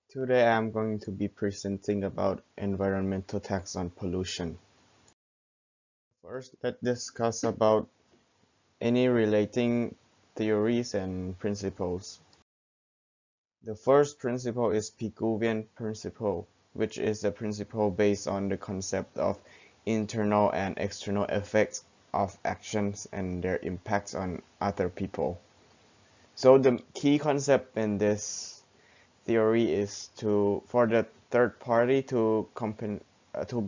Today I'm going to be presenting about environmental tax on pollution. First, let's discuss about any relating theories and principles. The first principle is Pigouvian principle, which is a principle based on the concept of internal and external effects of actions and their impacts on other people. So the key concept in this theory is for the third party to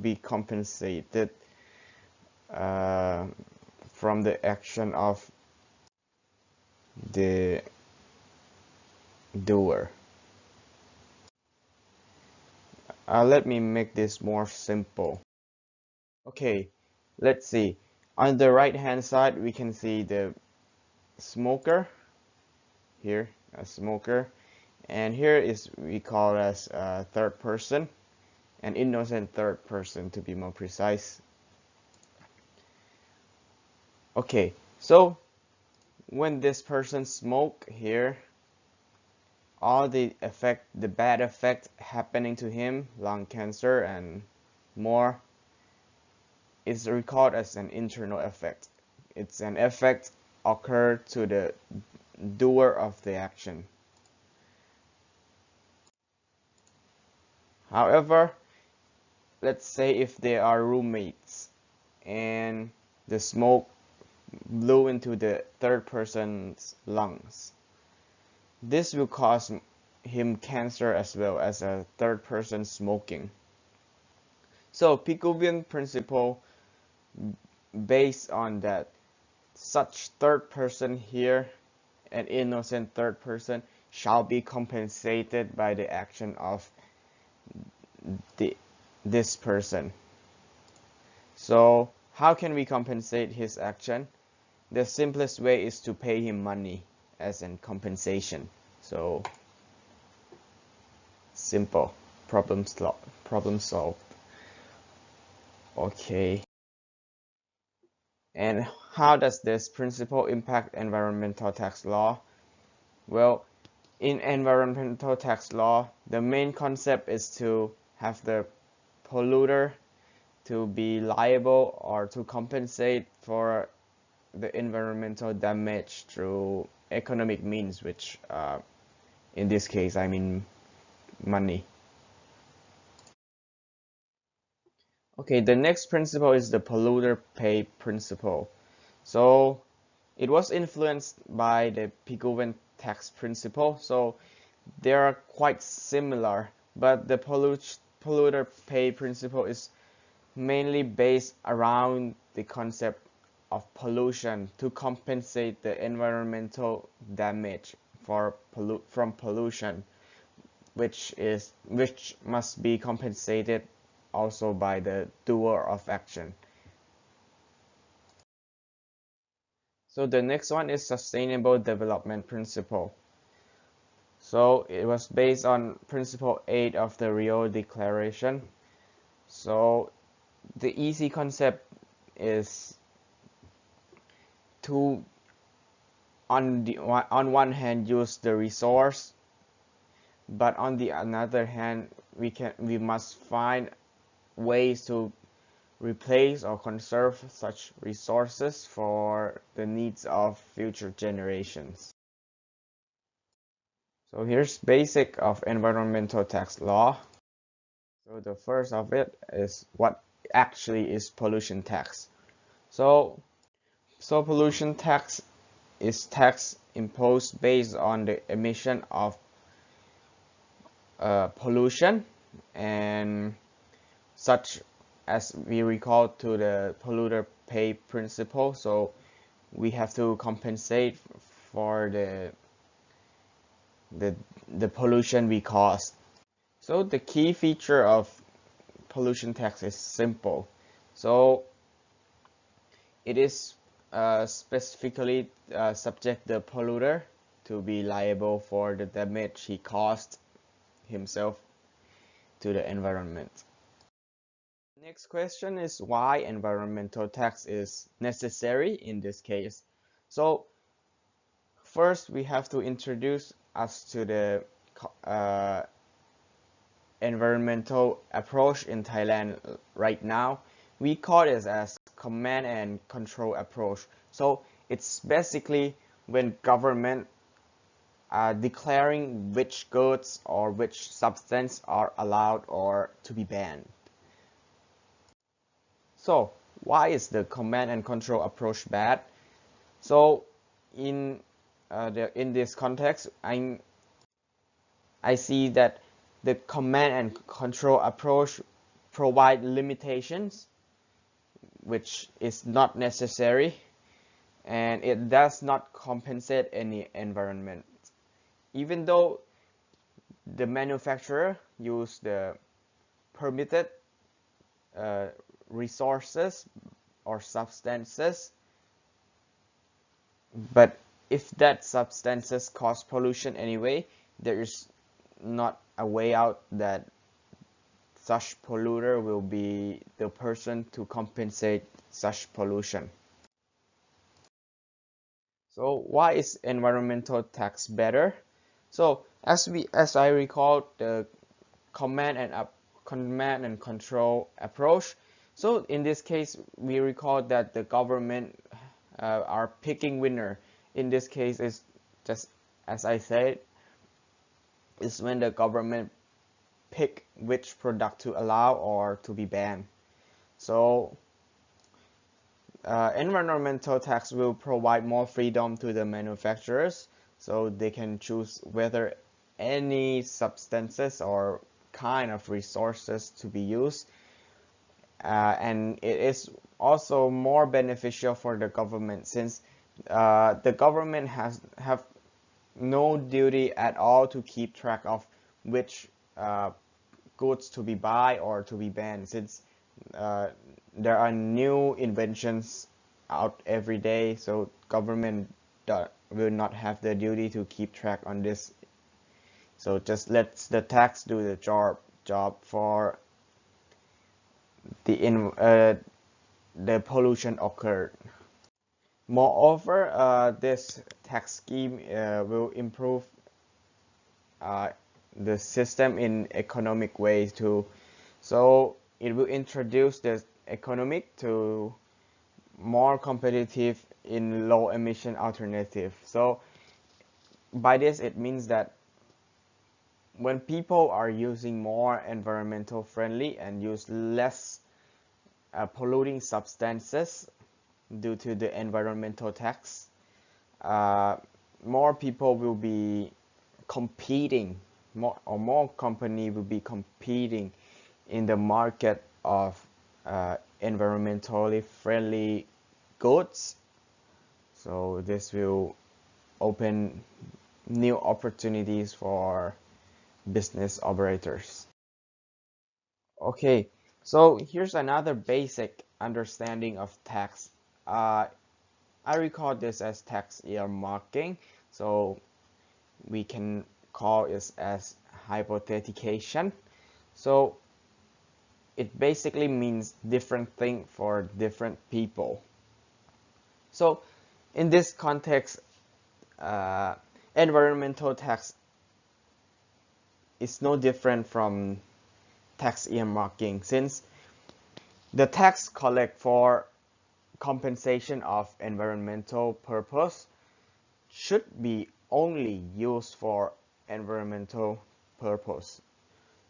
be compensated uh, from the action of the doer. Let me make this more simple. Okay, let's see. On the right hand side, we can see the smoker. Here, a smoker. And here is we call as a third person, an innocent third person to be more precise. Okay, so when this person smoke here, all the bad effect happening to him, lung cancer and more, is recorded as an internal effect. It's an effect occurred to the doer of the action. However, let's say if they are roommates and the smoke blew into the third person's lungs, this will cause him cancer as well as a third person smoking. So Pigouvian principle based on that such third person here, an innocent third person, shall be compensated by the action of this person. So how can we compensate his action? The simplest way is to pay him money as in compensation. So simple. Problem solved. Okay. And how does this principle impact environmental tax law? Well, in environmental tax law, the main concept is to have the polluter to be liable or to compensate for the environmental damage through economic means, which in this case I mean money. Okay, the next principle is the polluter pay principle. So it was influenced by the Pigouvian tax principle, so they are quite similar, but the polluter pay principle is mainly based around the concept of pollution to compensate the environmental damage from pollution, which must be compensated also by the doer of action. So the next one is sustainable development principle. So it was based on principle 8 of the Rio Declaration. So the easy concept is to on one hand use the resource, but on the another hand we must find ways to replace or conserve such resources for the needs of future generations. So here's basic of environmental tax law. So the first of it is what actually is pollution tax. So pollution tax is tax imposed based on the emission of pollution, and such as we recall to the polluter pay principle. So we have to compensate for the the pollution we caused. So the key feature of pollution tax is simple. So it is specifically subject the polluter to be liable for the damage he caused himself to the environment. Next question is why environmental tax is necessary in this case. So first we have to introduce us to the environmental approach in Thailand right now, we call it as command and control approach. So it's basically when government are declaring which goods or which substance are allowed or to be banned. So why is the command and control approach bad? So in in this context, I see that the command and control approach provide limitations, which is not necessary, and it does not compensate any environment. Even though the manufacturer use the permitted resources or substances, but if that substances cause pollution anyway, there is not a way out that such polluter will be the person to compensate such pollution. So why is environmental tax better? So as I recall, the command and control approach. So in this case, we recall that the government are picking winner. In this case, is just as I said, is when the government pick which product to allow or to be banned. So environmental tax will provide more freedom to the manufacturers, so they can choose whether any substances or kind of resources to be used, and it is also more beneficial for the government, since the government have no duty at all to keep track of which goods to be buy or to be banned, since there are new inventions out every day, so government will not have the duty to keep track on this. So just let the tax do the job for the pollution occurred. Moreover, this tax scheme will improve the system in economic ways too. So it will introduce the economic to more competitive in low emission alternative. So by this it means that when people are using more environmental friendly and use less polluting substances due to the environmental tax, more people will be competing, more company will be competing in the market of environmentally friendly goods. So this will open new opportunities for business operators. Okay, so here's another basic understanding of tax. I recall this as tax earmarking, so we can call it as hypothetication. So it basically means different thing for different people. So in this context, environmental tax is no different from tax earmarking, since the tax collect for compensation of environmental purpose should be only used for environmental purpose.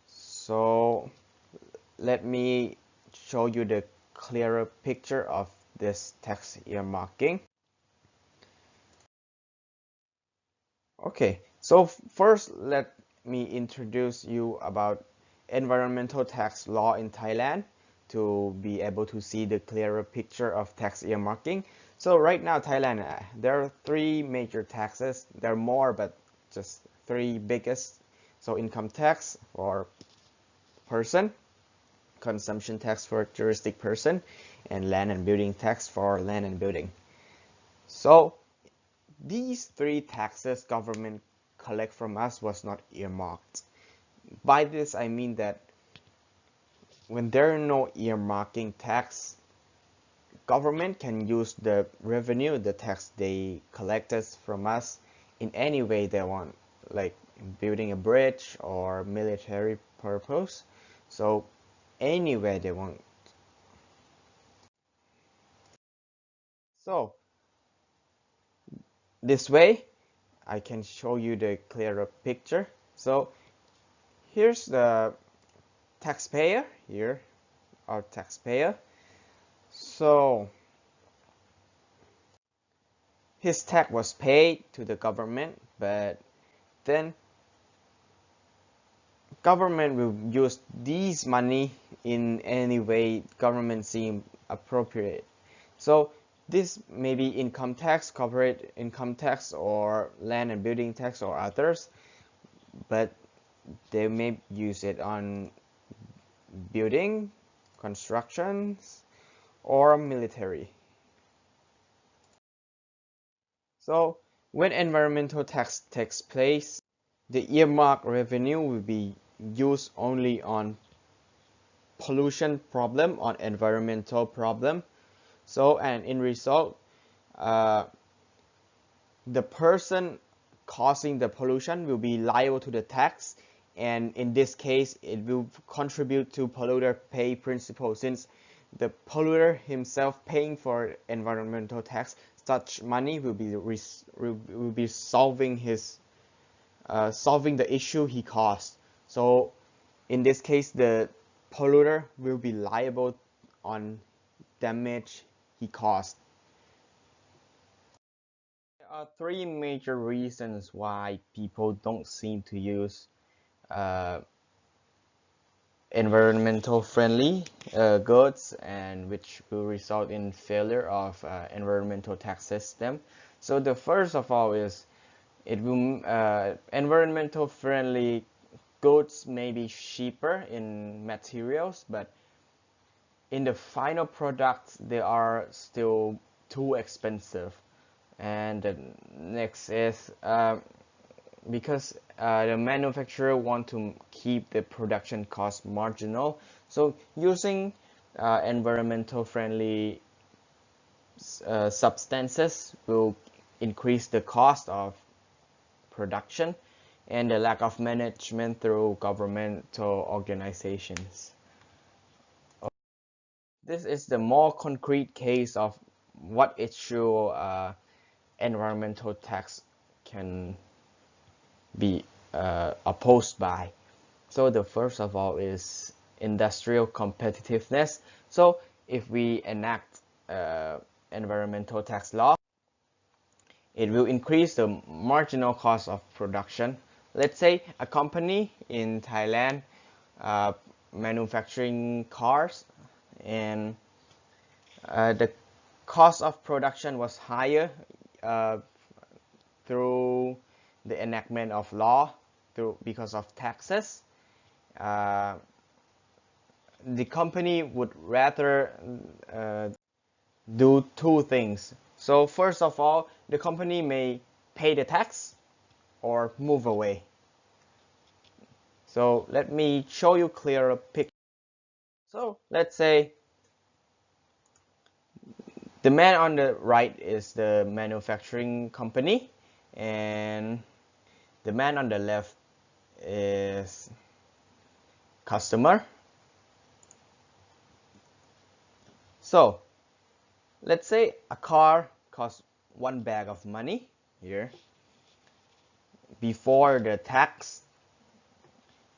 So let me show you the clearer picture of this tax earmarking. Okay, so first let me introduce you about environmental tax law in Thailand to be able to see the clearer picture of tax earmarking. So right now Thailand, there are three major taxes. There are more, but just three biggest. So income tax for person, consumption tax for juristic person, and land and building tax for land and building. So these three taxes government collect from us was not earmarked. By this I mean that when there are no earmarking tax, government can use the revenue, the tax they collected from us in any way they want. Like building a bridge or military purpose. So anywhere they want. So this way I can show you the clearer picture. So here's the taxpayer, here our taxpayer. So his tax was paid to the government, but then government will use these money in any way government seem appropriate. So this may be income tax, corporate income tax, or land and building tax, or others, but they may use it on building, constructions, or military. So when environmental tax takes place, the earmark revenue will be used only on pollution problem, on environmental problem. So, and in result, uh, the person causing the pollution will be liable to the tax, and in this case it will contribute to polluter pay principle. Since the polluter himself paying for environmental tax, such money will be solving the issue he caused. So in this case the polluter will be liable on damage he caused. There are three major reasons why people don't seem to use uh, environmental friendly goods, and which will result in failure of environmental tax system. So the first of all is it will environmental friendly goods may be cheaper in materials, but in the final products they are still too expensive. And the next is because the manufacturer want to keep the production cost marginal, so using environmental friendly substances will increase the cost of production and the lack of management through governmental organizations. This is the more concrete case of what issue environmental tax can be opposed by. So the first of all is industrial competitiveness. So if we enact environmental tax law, it will increase the marginal cost of production. Let's say a company in Thailand manufacturing cars, and the cost of production was higher through the enactment of law, because of taxes. Uh, the company would rather do two things. So first of all, the company may pay the tax or move away. So let me show you clearer picture. So let's say the man on the right is the manufacturing company, and the man on the left is customer. So let's say a car costs one bag of money here. Before the tax,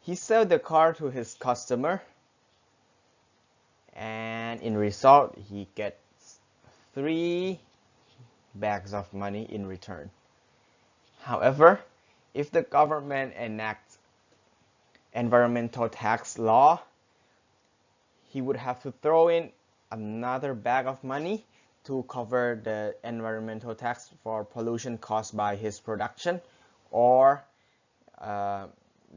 he sold the car to his customer, and in result he gets 3 bags of money in return. However, if the government enacts environmental tax law, he would have to throw in another bag of money to cover the environmental tax for pollution caused by his production, or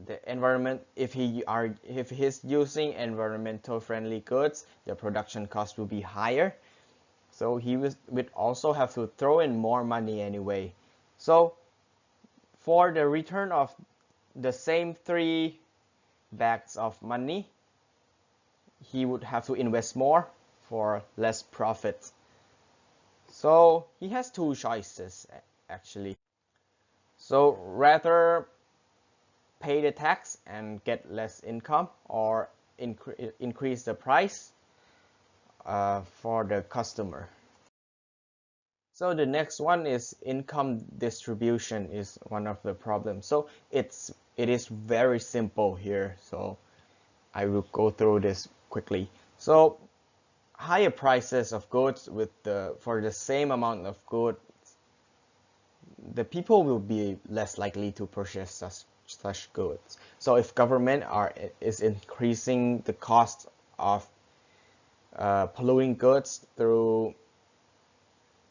the environment, if he's using environmental friendly goods, the production cost will be higher, so he would also have to throw in more money anyway. So for the return of the same 3 bags of money, he would have to invest more for less profit. So he has 2 choices actually. So rather pay the tax and get less income, or increase the price for the customer. So the next one is income distribution is one of the problems. So it is very simple here. So I will go through this quickly. So higher prices of goods for the same amount of goods, the people will be less likely to purchase such goods. So if government is increasing the cost of polluting goods through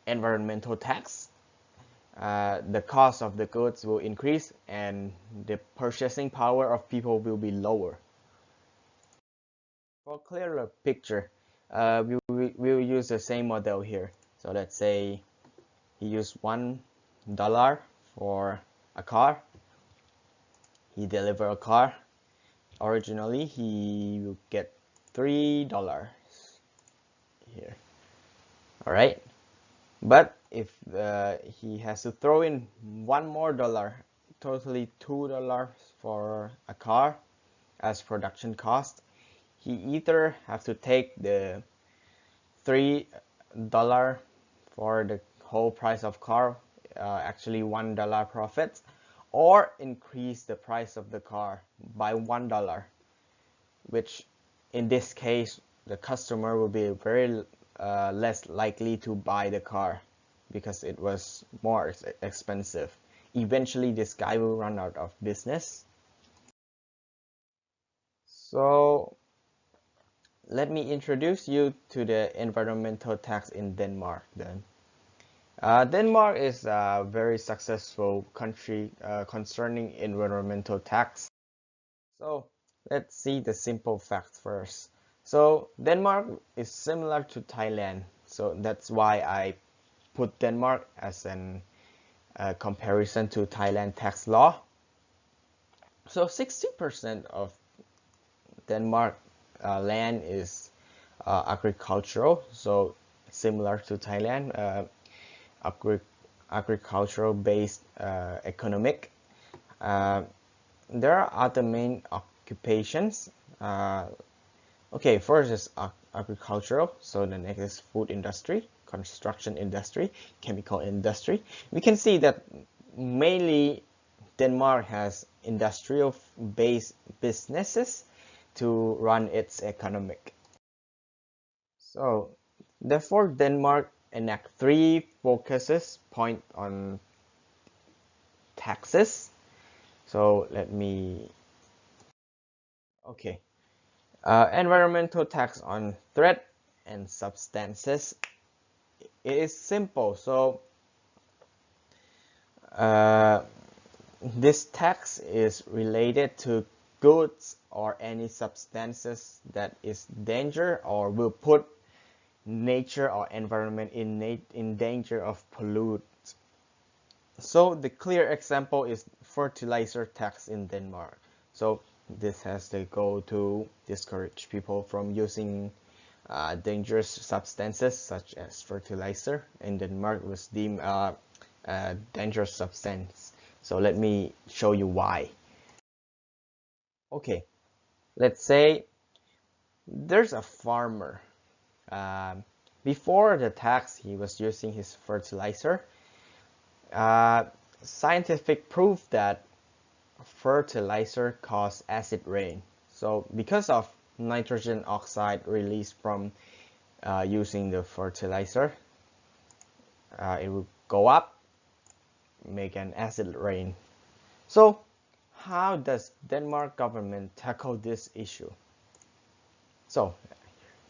environmental tax, the cost of the goods will increase and the purchasing power of people will be lower. For a clearer picture, we will use the same model here. So let's say he used $1 for a car. He delivered a car. Originally, he will get $3 here. All right. But if he has to throw in one more dollar, totally $2 for a car as production cost, he either have to take the $3 for the whole price of car, actually $1 profit, or increase the price of the car by $1, which in this case the customer will be very less likely to buy the car because it was more expensive. Eventually this guy will run out of business. So let me introduce you to the environmental tax in Denmark then. Denmark is a very successful country concerning environmental tax. So let's see the simple facts first. So Denmark is similar to Thailand, so that's why I put Denmark as an comparison to Thailand tax law. So 60% of Denmark land is agricultural, so similar to Thailand, agricultural based economic. There are other main occupations. Okay, first is agricultural, so the next is food industry, construction industry, chemical industry. We can see that mainly Denmark has industrial based businesses to run its economic. So therefore Denmark enact 3 focuses point on taxes. So let me, okay, environmental tax on threat and substances. It is simple. So this tax is related to goods or any substances that is danger or will put nature or environment in danger of pollute. So the clear example is fertilizer tax in Denmark. So this has the goal to discourage people from using dangerous substances such as fertilizer. In Denmark was deemed a dangerous substance. So let me show you why. Okay, let's say there's a farmer. Before the tax, he was using his fertilizer. Scientific proof that fertilizer cause acid rain. So because of nitrogen oxide released from using the fertilizer, it will go up, make an acid rain. So how does Denmark government tackle this issue? So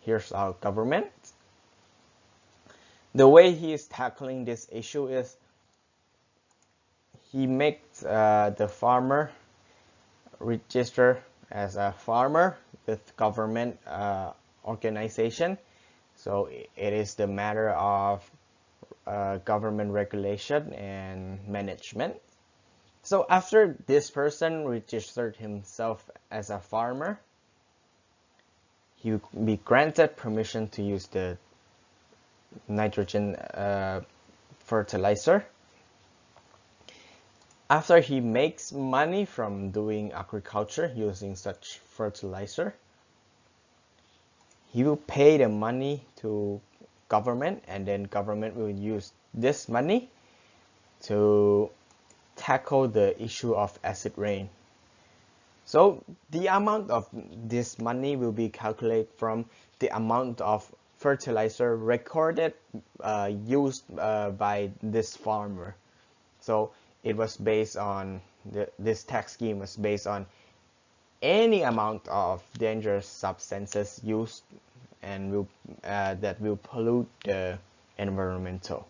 here's our government. The way he is tackling this issue is he makes the farmer register as a farmer with government organization. So it is the matter of government regulation and management. So after this person registered himself as a farmer, he will be granted permission to use the nitrogen fertilizer. After he makes money from doing agriculture using such fertilizer, he will pay the money to government, and then government will use this money to tackle the issue of acid rain. So the amount of this money will be calculated from the amount of fertilizer recorded used by this farmer. So it was based on this tax scheme was based on any amount of dangerous substances used and that will pollute the environmental.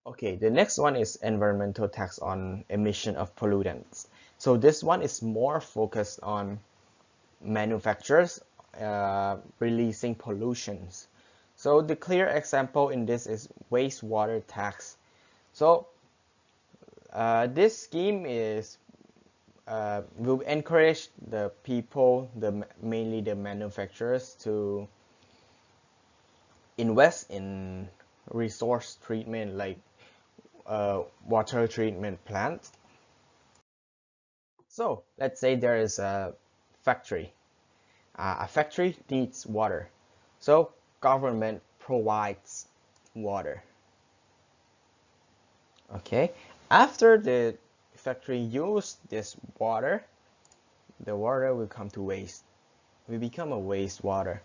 Okay, the next one is environmental tax on emission of pollutants. So this one is more focused on manufacturers releasing pollutions. So the clear example in this is wastewater tax. So this scheme is will encourage the people, mainly the manufacturers, to invest in resource treatment like water treatment plants. So let's say there is a factory. A factory needs water. So government provides water. Okay. After the factory use this water, the water will come to waste. We become a wastewater.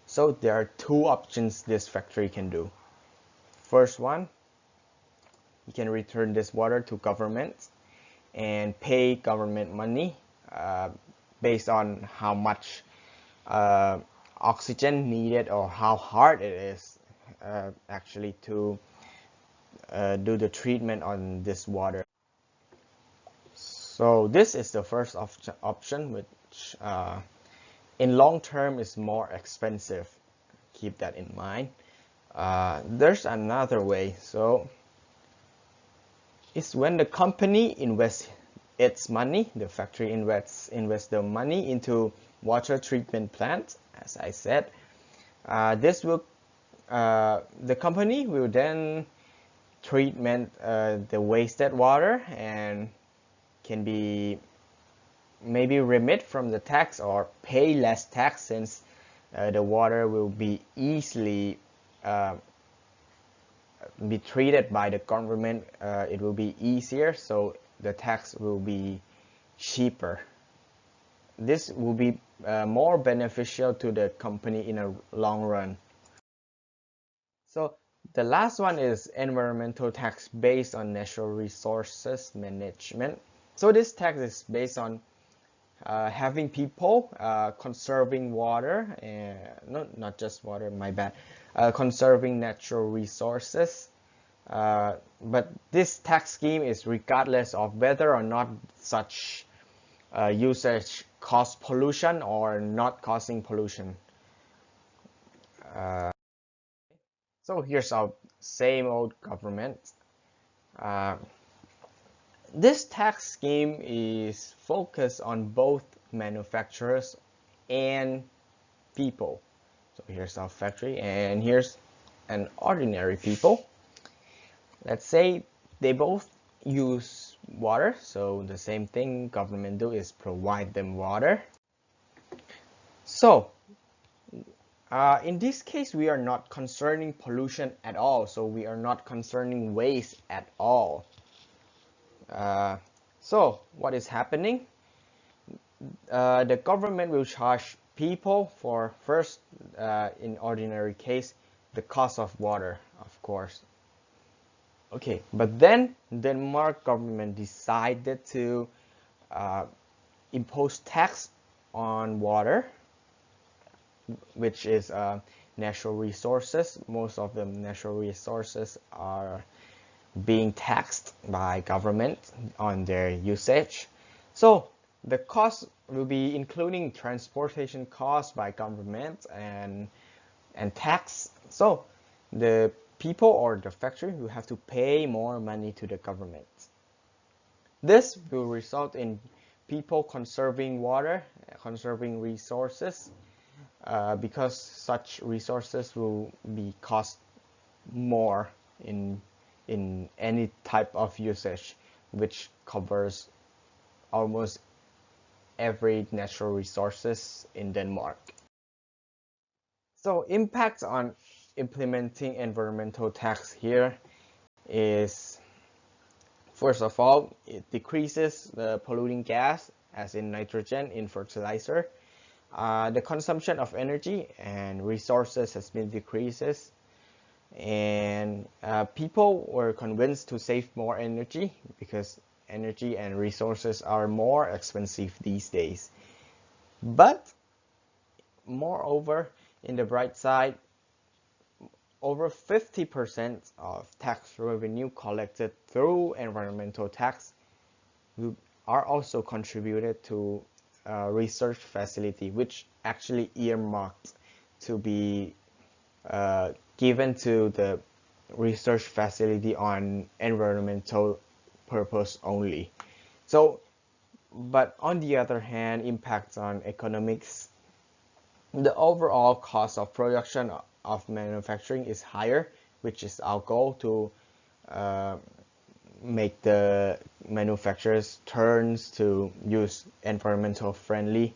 So there are two options this factory can do. First one, you can return this water to government and pay government money based on how much oxygen needed or how hard it is actually to do the treatment on this water. So this is the first option, which in long term is more expensive. Keep that in mind. There's another way. So it's when the company invests its money, the factory invests the money into water treatment plant. As I said, this will the company will then treatment the wasted water and can be maybe remit from the tax or pay less tax, since the water will be easily be treated by the government. It will be easier, so the tax will be cheaper. This will be more beneficial to the company in a long run. So the last one is environmental tax based on natural resources management. So this tax is based on having people conserving water, and not just water, my bad, conserving natural resources. But this tax scheme is regardless of whether or not such usage cause pollution or not causing pollution. So here's our same old government. Uh, this tax scheme is focused on both manufacturers and people. So here's our factory and here's an ordinary people. Let's say they both use water, so the same thing government do is provide them water. So in this case, we are not concerning pollution at all, so we are not concerning waste at all. So what is happening? The government will charge people for first, in ordinary case, the cost of water, of course. Okay, but then Denmark government decided to impose tax on water, which is natural resources. Most of the natural resources are being taxed by government on their usage. So the cost will be including transportation costs by government and tax. So the people or the factory will have to pay more money to the government. This will result in people conserving water, conserving resources, because such resources will be cost more in in any type of usage, which covers almost every natural resources in Denmark. So impacts on implementing environmental tax here is, first of all, it decreases the polluting gas, as in nitrogen in fertilizer. The consumption of energy and resources has been decreases, and people were convinced to save more energy because energy and resources are more expensive these days. But moreover, in the bright side, over 50% of tax revenue collected through environmental tax are also contributed to a research facility, which actually earmarked to be given to the research facility on environmental purpose only. So, but on the other hand, impacts on economics, the overall cost of production of manufacturing is higher, which is our goal to make the manufacturers turns to use environmental friendly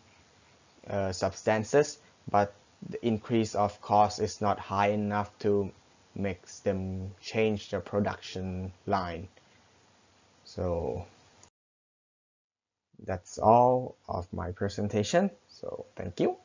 substances, but the increase of cost is not high enough to make them change the production line. So that's all of my presentation. So thank you.